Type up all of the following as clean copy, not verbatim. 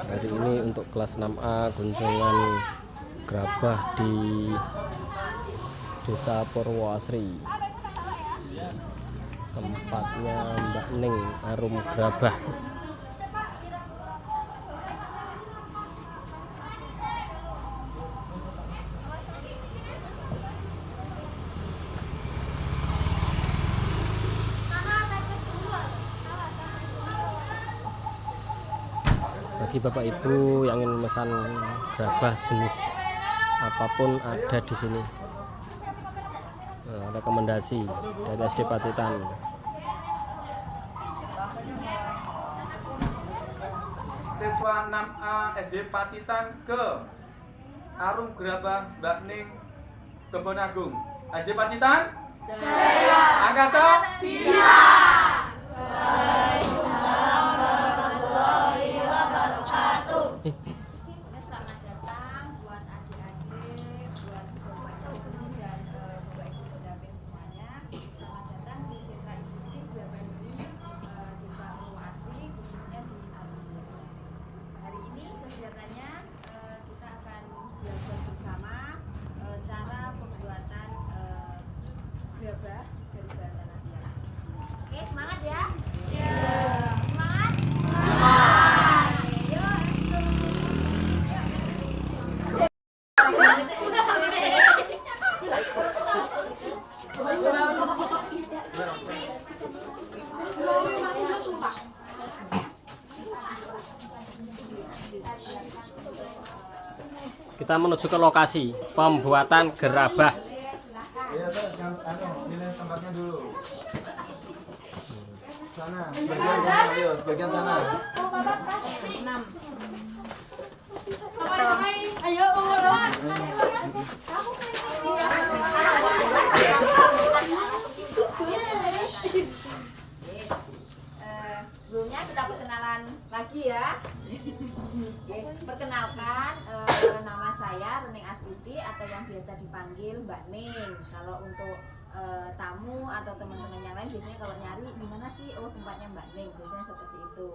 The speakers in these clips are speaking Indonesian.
Hari ini untuk kelas 6A kunjungan gerabah di Desa Purwoasri. Tempatnya Mbak Ning Arum Gerabah. Bagi Bapak Ibu yang ingin memesan gerabah jenis apapun ada di sini. Rekomendasi dari SD Pacitan. Siswa 6A SD Pacitan ke Arum Gerabah Mbak Ning Kebon Agung. SD Pacitan? Jaya. Angkasa? Bisa. Waalaikumsalam warahmatullahi wabarakatuh. Selamat datang buat adik-adik, buat bapak ibu dan bapak ibu pendamping semuanya. Selamat datang di Desa Industri Gerabah ini, Desa Purwoasri, khususnya di Arum. Hari ini kegiatannya kita akan belajar bersama cara pembuatan gerabah dari bahan tanah liat. Oke, semangat ya? Semangat? Ayo, Kita menuju ke lokasi pembuatan gerabah. Iya, pilih tempatnya dulu. Sana, sebagian sana, ayo, sebagian sana. ayo, sebelumnya kita perkenalan lagi ya. Perkenalkan, nama saya Rening Astuti atau yang biasa dipanggil Mbak Ning. Kalau untuk tamu atau teman-teman yang lain biasanya kalau nyari gimana sih, oh tempatnya Mbak Ning, biasanya seperti itu.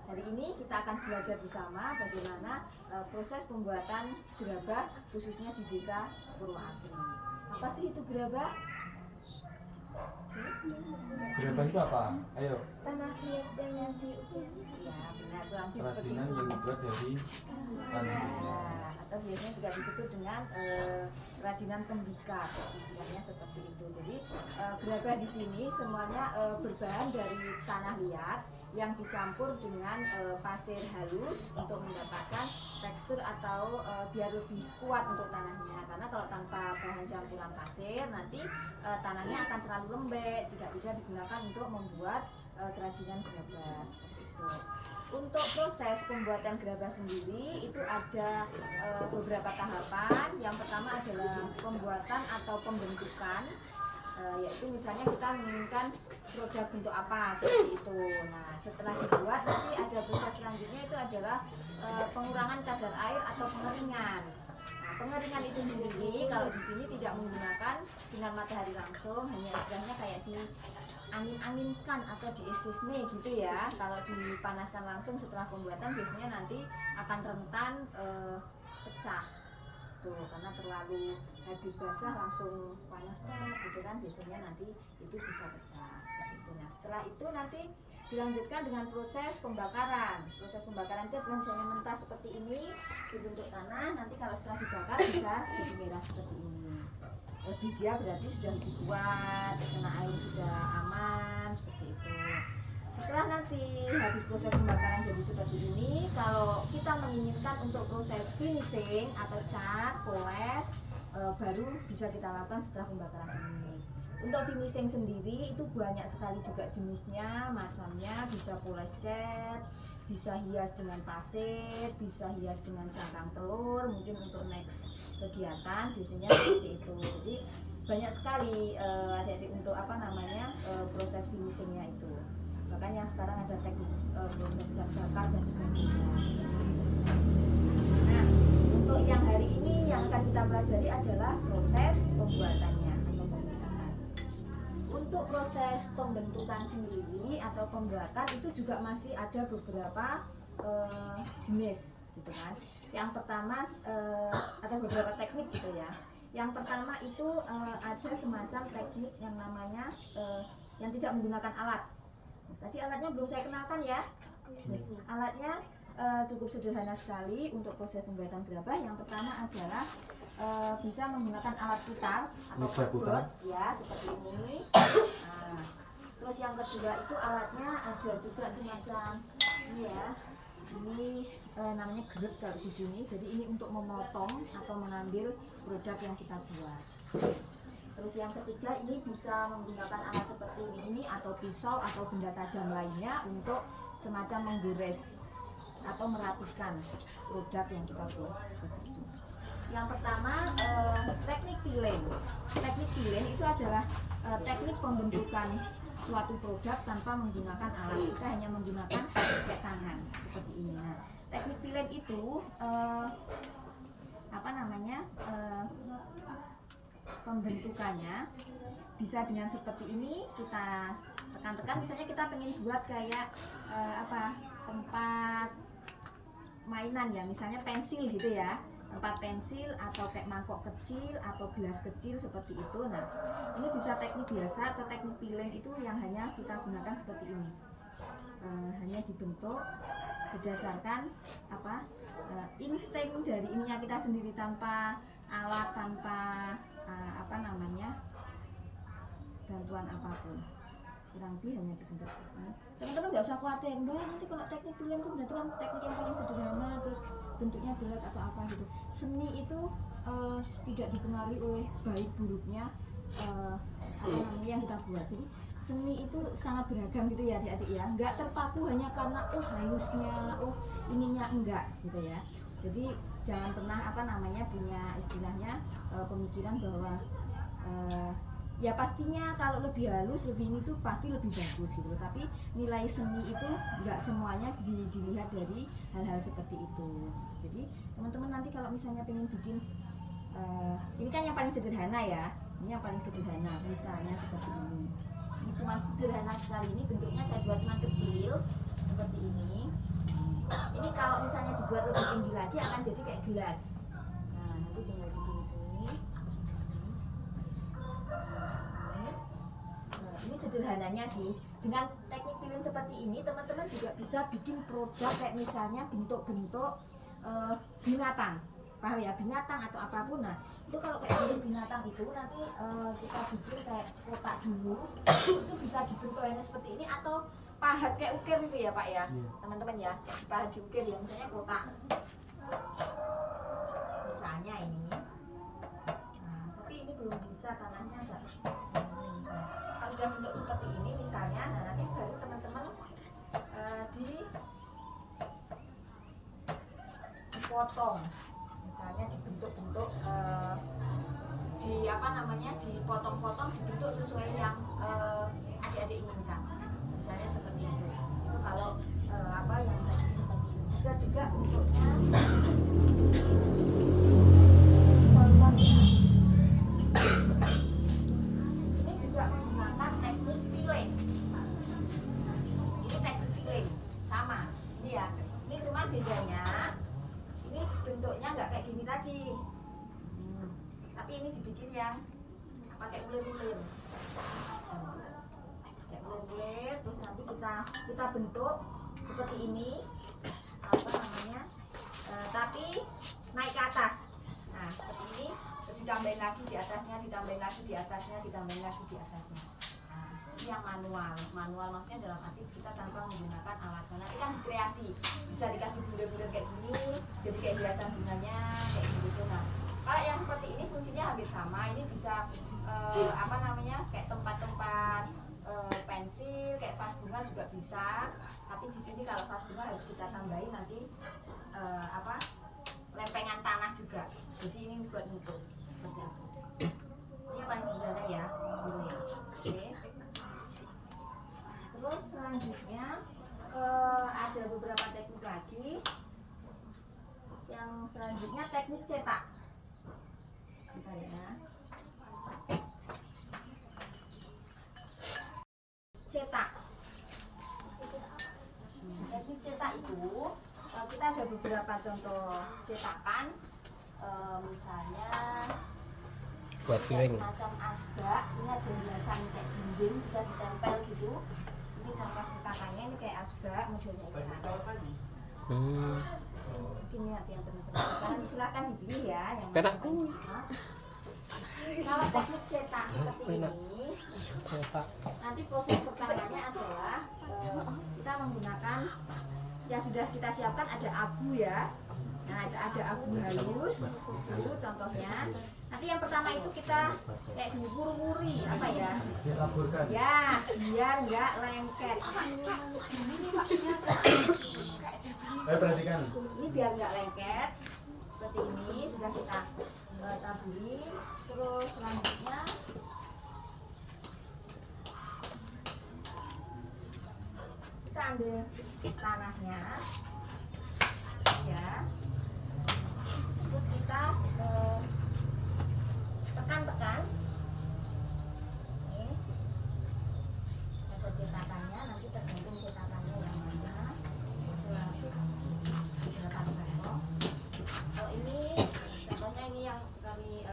Hari ini kita akan belajar bersama bagaimana proses pembuatan gerabah khususnya di Desa Purwoasri. Apa sih itu gerabah? Gerabah itu apa? Ayo. Tanah liat yang diukir. Ya, benar, kurang lebih seperti Kerajinan itu. yang dibuat dari tanah. Nah, atau biasanya juga disebut dengan kerajinan tembikar, istilahnya seperti itu. Jadi gerabah di sini semuanya berbahan dari tanah liat yang dicampur dengan pasir halus untuk mendapatkan tekstur atau biar lebih kuat untuk tanahnya. Karena kalau tanpa bahan campuran pasir nanti tanahnya akan terlalu lembek, tidak bisa digunakan untuk membuat kerajinan gerabah seperti itu. Untuk proses pembuatan gerabah sendiri itu ada beberapa tahapan. Yang pertama adalah pembuatan atau pembentukan, yaitu misalnya kita menginginkan produk bentuk apa seperti itu. Nah, setelah dibuat nanti ada proses selanjutnya itu adalah pengurangan kadar air atau pengeringan. Nah, pengeringan itu sendiri kalau di sini tidak menggunakan sinar matahari langsung, hanya istilahnya kayak di angin-anginkan atau di estisme gitu ya. Kalau dipanaskan langsung setelah pembuatan biasanya nanti akan rentan pecah tuh, karena terlalu habis basah langsung panasnya gitu kan, biasanya nanti itu bisa pecah seperti itu. Nah, setelah itu nanti dilanjutkan dengan proses pembakaran. Proses pembakaran itu adalah misalnya mentah seperti ini dibentuk tanah, nanti kalau setelah dibakar bisa jadi merah seperti ini. Lebih dia berarti sudah lebih kuat, kena air sudah aman seperti itu. Setelah nanti habis proses pembakaran jadi seperti ini, kalau kita menginginkan untuk proses finishing atau cat, poles, baru bisa kita lakukan setelah pembakaran ini. Untuk finishing sendiri itu banyak sekali juga jenisnya, macamnya, bisa poles cat, bisa hias dengan pasir, bisa hias dengan cangkang telur, mungkin untuk next kegiatan biasanya seperti itu. Jadi banyak sekali adik-adik untuk apa namanya proses finishingnya itu. Bahkan yang sekarang ada teknik proses cat bakar dan sebagainya. Nah, untuk yang hari ini yang akan kita pelajari adalah proses pembuatannya atau pembentukan. Untuk proses pembentukan sendiri atau pembuatan itu juga masih ada beberapa jenis gitu kan. Yang pertama ada beberapa teknik gitu ya. Yang pertama itu ada semacam teknik yang namanya yang tidak menggunakan alat. Tadi alatnya belum saya kenalkan ya. Alatnya cukup sederhana sekali untuk proses pembuatan gerabah. Yang pertama adalah bisa menggunakan alat putar atau Meja putar. bot ya seperti ini. Nah, terus yang kedua itu alatnya ada juga semacam ini ya. Ini namanya gerut kalau di sini. Jadi ini untuk memotong atau mengambil produk yang kita buat. Terus yang ketiga ini bisa menggunakan alat seperti ini atau pisau atau benda tajam lainnya untuk semacam menggores atau merapikan produk yang kita buat seperti itu. Yang pertama teknik pilen. Teknik pilen itu adalah teknik pembentukan suatu produk tanpa menggunakan alat. Kita hanya menggunakan pakai tangan seperti ini. Nah, teknik pilen itu pembentukannya bisa dengan seperti ini. Kita tekan-tekan, misalnya kita pengen buat kayak tempat mainan ya, misalnya pensil gitu ya, tempat pensil atau kayak mangkok kecil atau gelas kecil seperti itu. Nah, ini bisa teknik biasa atau teknik pilen itu yang hanya kita gunakan seperti ini. Hanya dibentuk berdasarkan insting dari ininya kita sendiri, tanpa alat, tanpa bantuan apapun. Kurang lebih hanya dibentuk seperti ini. Teman-teman nggak usah khawatir, nanti kalau teknik pilen itu berarti kan teknik yang paling sederhana terus bentuknya jelek atau apa gitu. Seni itu tidak dipengaruhi oleh baik buruknya yang kita buat. Jadi seni itu sangat beragam gitu ya adik-adik ya, nggak terpaku hanya karena halusnya, ininya, enggak gitu ya. Jadi jangan pernah punya istilahnya pemikiran bahwa ya pastinya kalau lebih halus, lebih ini tuh pasti lebih bagus gitu. Tapi nilai seni itu nggak semuanya dilihat dari hal-hal seperti itu. Jadi teman-teman nanti kalau misalnya pengen bikin ini kan yang paling sederhana ya, ini yang paling sederhana, misalnya seperti ini. Ini cuma sederhana sekali, ini bentuknya saya buat cuma kecil seperti ini. Ini kalau misalnya dibuat lebih tinggi lagi akan jadi kayak gelas. Nah, nanti tinggal bikin ini. Ini sederhananya sih. Dengan teknik pilen seperti ini, teman-teman juga bisa bikin produk kayak misalnya bentuk-bentuk binatang. Paham ya, binatang atau apapun. Nah, itu kalau kayak binatang itu nanti kita bikin kayak kotak dulu, itu bisa dibentuk hanya seperti ini, atau pahat kayak ukir gitu ya Pak ya, teman-teman ya, pahat diukir ya, misalnya kotak misalnya ini. Nah, tapi ini belum bisa, tanahnya enggak. Kalau sudah bentuk seperti ini misalnya, nah nanti baru teman-teman dipotong, misalnya dibentuk-bentuk dipotong-potong, dibentuk sesuai yang adik-adik inginkan, misalnya seperti itu. Itu kalau yang tadi seperti ini. Bisa juga bentuknya ini juga menggunakan teknik pilen. Ini teknik pilen sama ini ya, ini cuma bedanya ini bentuknya nggak kayak gini tadi, tapi ini dibikin yang pakai ulir-ulir, terus nanti kita bentuk seperti ini, tapi naik ke atas. Nah, seperti ini, terus ditambahin lagi di atasnya, ditambahin lagi di atasnya, ditambahin lagi di atasnya. Nah, ini yang manual maksudnya dalam arti kita tanpa menggunakan alat. Nanti kan kreasi, bisa dikasih bulir-bulir kayak gini, jadi kayak hiasan bunganya kayak gitu. Nah, kalau yang seperti ini fungsinya hampir sama. Ini bisa kayak tempat-tempat pensil, kayak vas bunga juga bisa. Tapi di sini kalau vas bunga harus kita tambahin nanti lempengan tanah juga. Jadi ini buat nutup seperti itu. Ini yang paling sederhana ya. Oke. Terus selanjutnya ada beberapa teknik lagi. Yang selanjutnya teknik cetak. Bentar ya. Cetak. Teknik cetak itu kita ada beberapa contoh cetakan, misalnya buat piring. macam asbak. Ini ada hiasan kayak dinding bisa ditempel gitu. Ini contoh cetakannya, ini kayak asbak modelnya ini. Mungkin ya yang teman-teman silakan dipilih ya yang Penak. kalau teknik cetak seperti Penak. ini, Cetak. nanti proses pertamanya adalah kita menggunakan yang sudah kita siapkan, ada abu ya. Nah, ada abu halus dulu contohnya. Nanti yang pertama itu kita kayak diwur-wuri apa ya? Ditaburkan. Ya, biar nggak lengket. Ayo perhatikan. Ini biar nggak lengket seperti ini sudah kita taburi. Terus selanjutnya kita ambil tanahnya ya, terus kita tekan-tekan ini ada cetakannya, nanti tergantung cetakannya yang mana. Kalau ini contohnya ini yang kami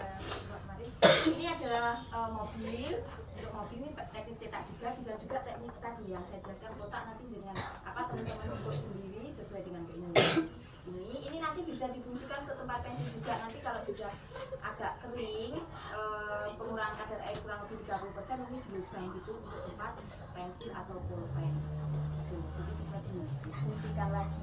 buat kemarin, ini adalah mobil. Untuk mobil ini teknik cetak juga, bisa juga teknik tadi yang saya jelaskan kotak, nanti dengan apa teman-teman bentuk sendiri sesuai dengan keinginan. Ini nanti bisa difungsikan untuk tempat pensil juga. Nanti kalau sudah agak kering, pengurangan kadar air kurang lebih 30%, ini dilupain gitu untuk tempat pensil atau pulpen. Jadi bisa difungsikan lagi.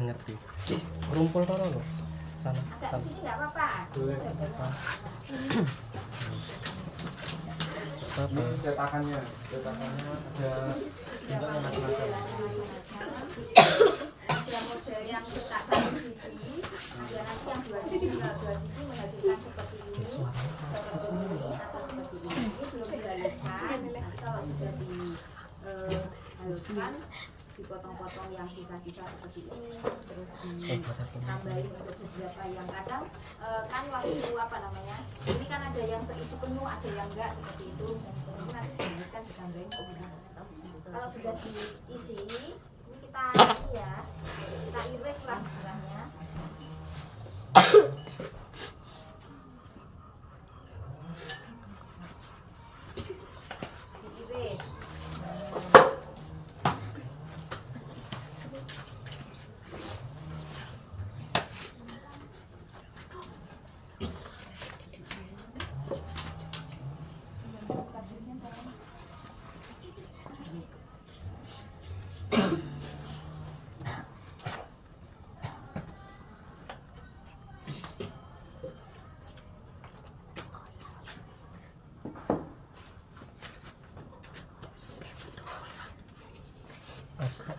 Ngerti. Rumpul toro loh. Sana. Agak di sini nggak apa-apa. Ini cetakannya ada bentuknya macam-macam. Ada model yang cetak satu sisi, ada nanti yang dua sisi. Kalau dua sisi menghasilkan seperti ini, seperti ini atau seperti ini. Ini belum dihaluskan. Nanti kalau sudah dihaluskan, dipotong-potong yang sisa-sisa seperti ini, terus ditambahin untuk beberapa yang kadang kan waktu apa namanya, ini kan ada yang terisi penuh, ada yang enggak seperti itu. Ini nanti dihaluskan, ditambahin kalau sudah diisi, ini kita ya, kita iris lah istilahnya. Diiris.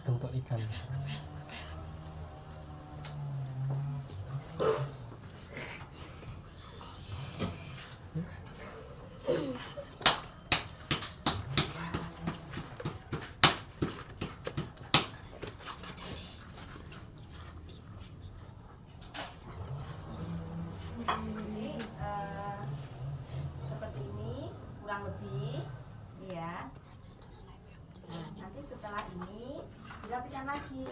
Bentuk ikan. Jadi seperti ini kurang lebih ya. Nah, nanti setelah ini dirapikan lagi.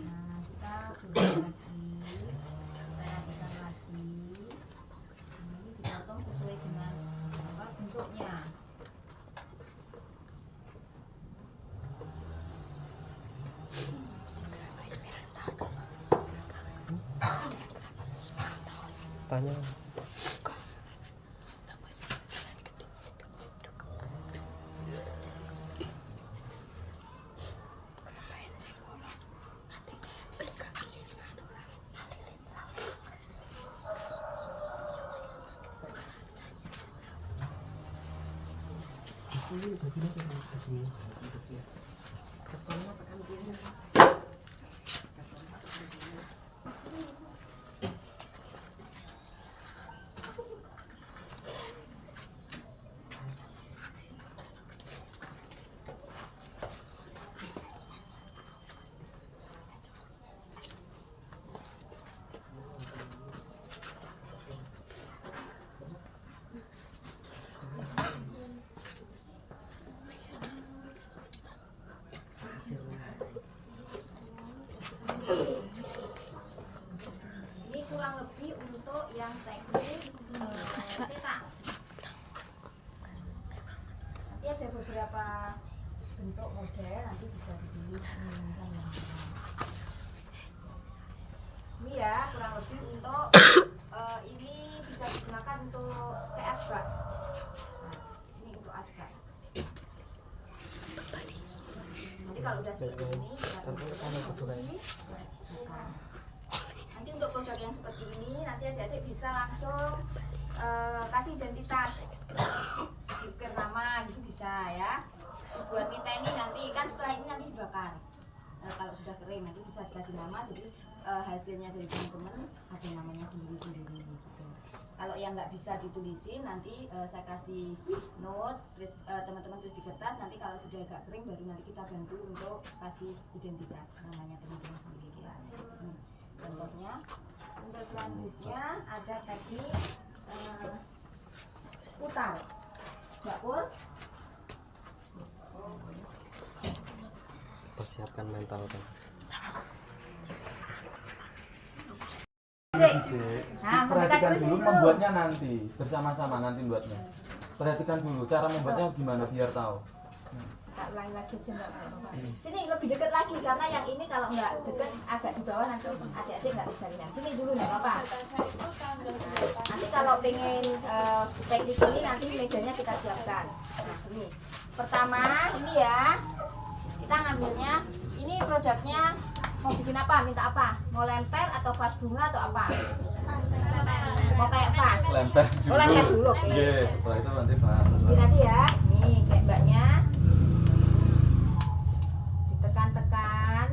Nah, kita bulat lagi, kita rapikan lagi. Ini dipotong sesuai dengan apa bentuknya. Tanya. Ini kurang lebih untuk yang teknik cetak. Nanti ada beberapa bentuk model, nanti bisa dipilih menginginkan yang mana. Ini ya kurang lebih untuk ini bisa digunakan untuk kayak asbak. Nah, ini untuk asbak. Nanti kalau udah seperti ini kita nanti untuk produk yang seperti ini nanti adik-adik bisa langsung kasih identitas, diukir nama gitu bisa ya. Buat kita ini nanti kan setelah ini nanti dibakar. Kalau sudah kering nanti bisa dikasih nama, jadi hasilnya dari teman-teman ada namanya sendiri-sendiri gitu. Kalau yang nggak bisa ditulisin nanti saya kasih note, terus teman-teman tulis di kertas. Nanti kalau sudah agak kering baru nanti kita bantu untuk kasih identitas namanya teman-teman sendiri. Contohnya untuk selanjutnya ada teknik putar bakul. Persiapkan mental kan. Nah, Perhatikan dulu membuatnya nanti bersama-sama nanti buatnya. Perhatikan dulu cara membuatnya gimana biar tahu. Tak ulangi lagi aja Mbak. Sini lebih dekat lagi karena yang ini kalau nggak dekat agak di bawah nanti adik-adik nggak bisa lihat. Sini dulu nggak apa-apa. Nanti kalau pengen teknik ini nanti mejanya kita siapkan. Nah ini pertama ini ya kita ngambilnya ini produknya mau bikin apa? Minta apa? Mau lemper atau vas bunga atau apa? Mau kayak vas? Lempar dulu. Oh, lempar dulu. Oke. Yes, setelah itu nanti bahas. Ini tadi ya. Nih kayak mbaknya. Ditekan-tekan.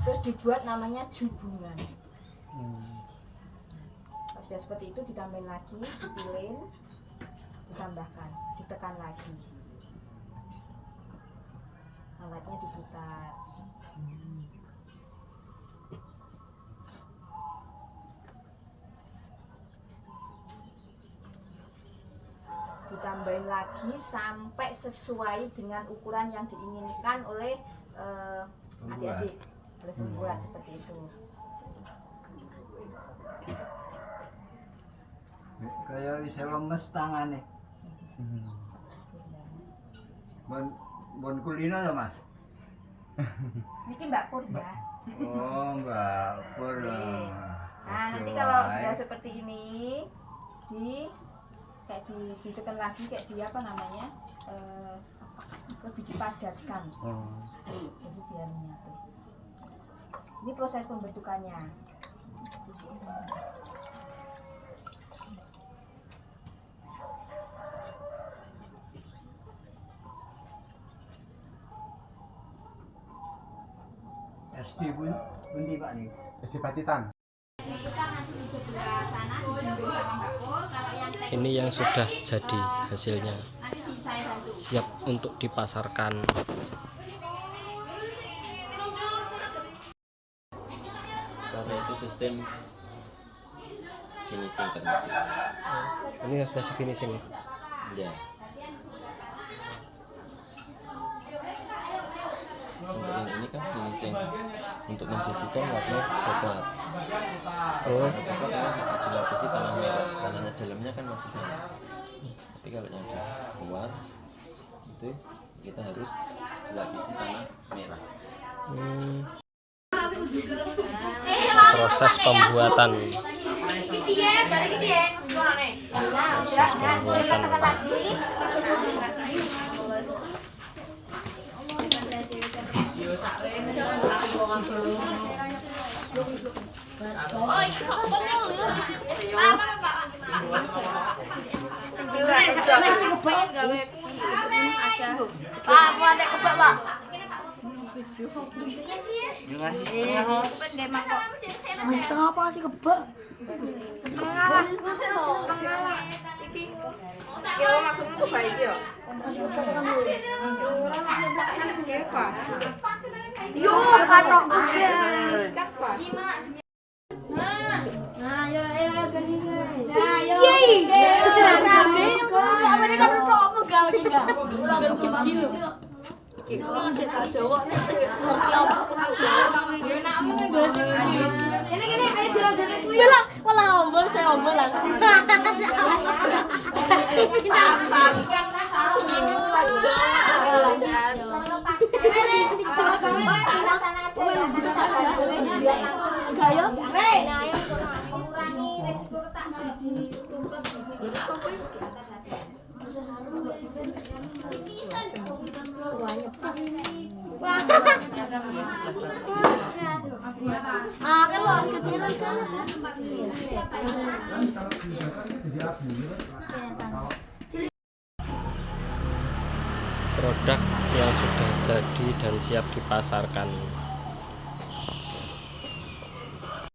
Terus dibuat namanya jubungan. Kalau sudah seperti itu ditambahin lagi, dipilin, ditambahkan, ditekan lagi. Alatnya diputar. Ditambahin lagi sampai sesuai dengan ukuran yang diinginkan oleh adik-adik, oleh pembuat seperti itu. Kayak bisa lemes tangannya. Bon kulino ya Mas? Ini Mbak Pur ya. Oh Mbak Pur. Nah nanti kalau sudah seperti ini, ditekan lagi kayak di apa namanya, lebih dipadatkan. Jadi biar menyatu. Ini proses pembentukannya. SD pun pundi Pak nih? SD Pacitan. Kita nanti di sebelah sana dibimbing sama Mbak Pur. Kalau yang teknik Ini yang sudah jadi hasilnya, nanti saya bantu. siap untuk dipasarkan. Karena itu sistem finishing termasuk. Ini yang sudah di finishing. Ya. Untuk yang ini kan finishing untuk menjadikan warna coklat. Oh, Warna coklat memang dilapisi tanah merah, tanahnya dalamnya kan masih sama. Tapi kalau yang di luar itu kita harus dilapisi tanah merah. Proses pembuatan. Proses pembuatan. Pak, mau ada kebak, Pak. Setengah apa sih kebak? Setengah lah. Ya, maksudnya kebak iki ya. Yo, patok aja. Nah, yo ganti guys. Nah, yo. Apa nih kan apa gawe enggak? Ulang video. Kira sik tak dawokne sik ngerti apa kurang gampang iki. Yo nak ngomong bahasa iki. Ini ayo jalan-jalan kuwi. Malah ombol saya ombol lah. Gaya, Rey. Nah, ayo mengurangi resiko retak ditumpuk di sini. Ah, kan lo ketiran kan? Produk yang sudah jadi dan siap dipasarkan.